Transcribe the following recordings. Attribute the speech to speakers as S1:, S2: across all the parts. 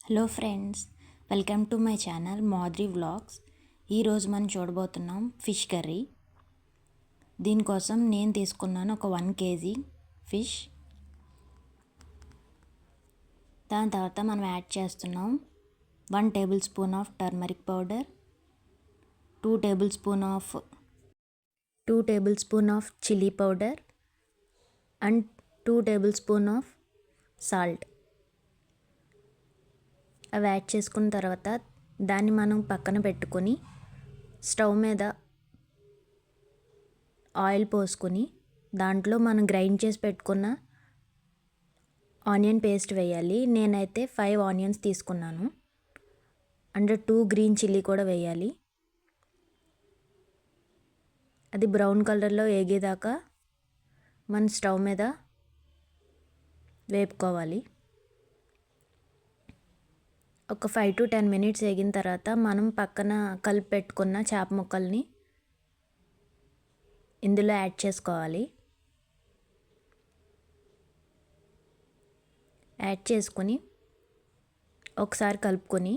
S1: Hello friends, welcome to my channel Madhuri vlogs. ఈరోజు మనం చూడబోతున్నాం ఫిష్ కర్రీ. దీనికోసం నేను తీసుకున్నాను ఒక 1 kg ఫిష్. దాని తర్వాత మనం యాడ్ చేస్తున్నాం 1 tablespoon of turmeric powder, 2 tablespoon of chilli powder and 2 tablespoon of salt. అవి యాడ్ చేసుకున్న తర్వాత దాన్ని మనం పక్కన పెట్టుకొని స్టవ్ మీద ఆయిల్ పోసుకొని దాంట్లో మనం గ్రైండ్ చేసి పెట్టుకున్న ఆనియన్ పేస్ట్ వేయాలి. నేనైతే 5 ఆనియన్స్ తీసుకున్నాను. అండ్ 2 గ్రీన్ చిల్లీ కూడా వేయాలి. అది బ్రౌన్ కలర్లో వేగేదాకా మన స్టవ్ మీద వేపుకోవాలి. ఒక 5 to 10 minutes వేగిన తర్వాత మనం పక్కన కలిపి పెట్టుకున్న చేప ముక్కల్ని ఇందులో యాడ్ చేసుకోవాలి. యాడ్ చేసుకొని ఒకసారి కలుపుకొని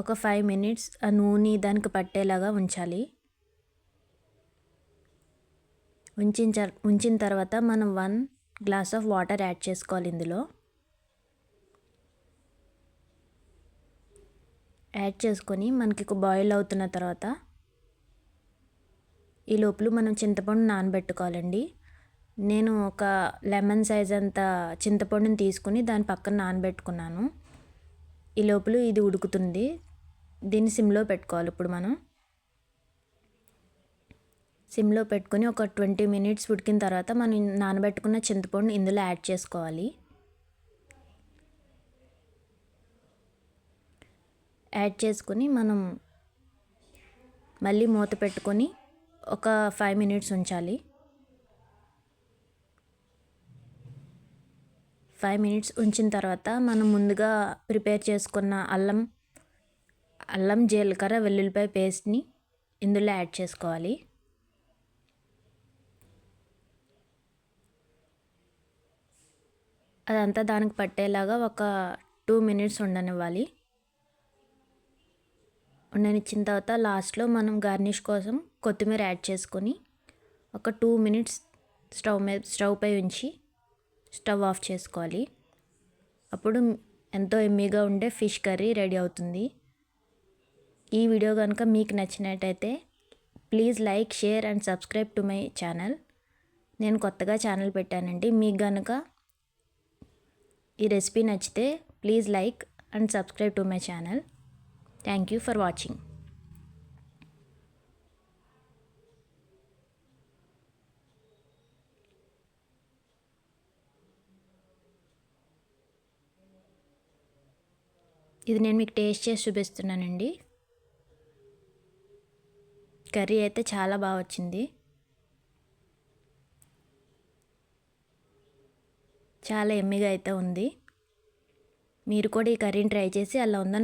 S1: ఒక 5 minutes ఆ నూనె దానికి పట్టేలాగా ఉంచాలి. ఉంచిన తర్వాత మనం 1 glass ఆఫ్ వాటర్ యాడ్ చేసుకోవాలి. ఇందులో యాడ్ చేసుకొని మనకి బాయిల్ అవుతున్న తర్వాత ఈ లోపల మనం చింతపండు నానబెట్టుకోవాలండి. నేను ఒక లెమన్ సైజ్ అంత చింతపండుని తీసుకుని దాని పక్కన నానబెట్టుకున్నాను. ఈ లోపల ఇది ఉడుకుతుంది. దీన్ని సిమ్లో పెట్టుకోవాలి. ఇప్పుడు మనం సిమ్లో పెట్టుకొని ఒక 20 minutes ఉడికిన తర్వాత మనం నానబెట్టుకున్న చింతపండు ఇందులో యాడ్ చేసుకోవాలి. యాడ్ చేసుకొని మనం మళ్ళీ మూత పెట్టుకొని ఒక 5 minutes ఉంచాలి. 5 minutes ఉంచిన తర్వాత మనం ముందుగా ప్రిపేర్ చేసుకున్న అల్లం జీలకర్ర వెల్లుల్లిపాయ పేస్ట్ని ఇందులో యాడ్ చేసుకోవాలి. అదంతా దానికి పట్టేలాగా ఒక 2 minutes ఉండనివ్వాలి. ఉండనిచ్చిన తర్వాత లాస్ట్లో మనం గార్నిష్ కోసం కొత్తిమీర యాడ్ చేసుకొని ఒక 2 minutes స్టవ్ పై ఉంచి స్టవ్ ఆఫ్ చేసుకోవాలి. అప్పుడు ఎంతో ఎమ్మీగా ఉండే ఫిష్ కర్రీ రెడీ అవుతుంది. ఈ వీడియో కనుక మీకు నచ్చినట్టయితే please like, share and subscribe to my channel. నేను కొత్తగా ఛానల్ పెట్టానండి. మీకు కనుక ఈ రెసిపీ నచ్చితే please like and subscribe to my channel. Thank you for watching. ఇది నేను మీకు టేస్ట్ చేసి చూపిస్తున్నానండి. కర్రీ అయితే చాలా బాగా వచ్చింది. చాలా ఎమ్మిగా అయితే ఉంది. మీరు కూడా ఈ కర్రీని ట్రై చేసి అలా ఉందని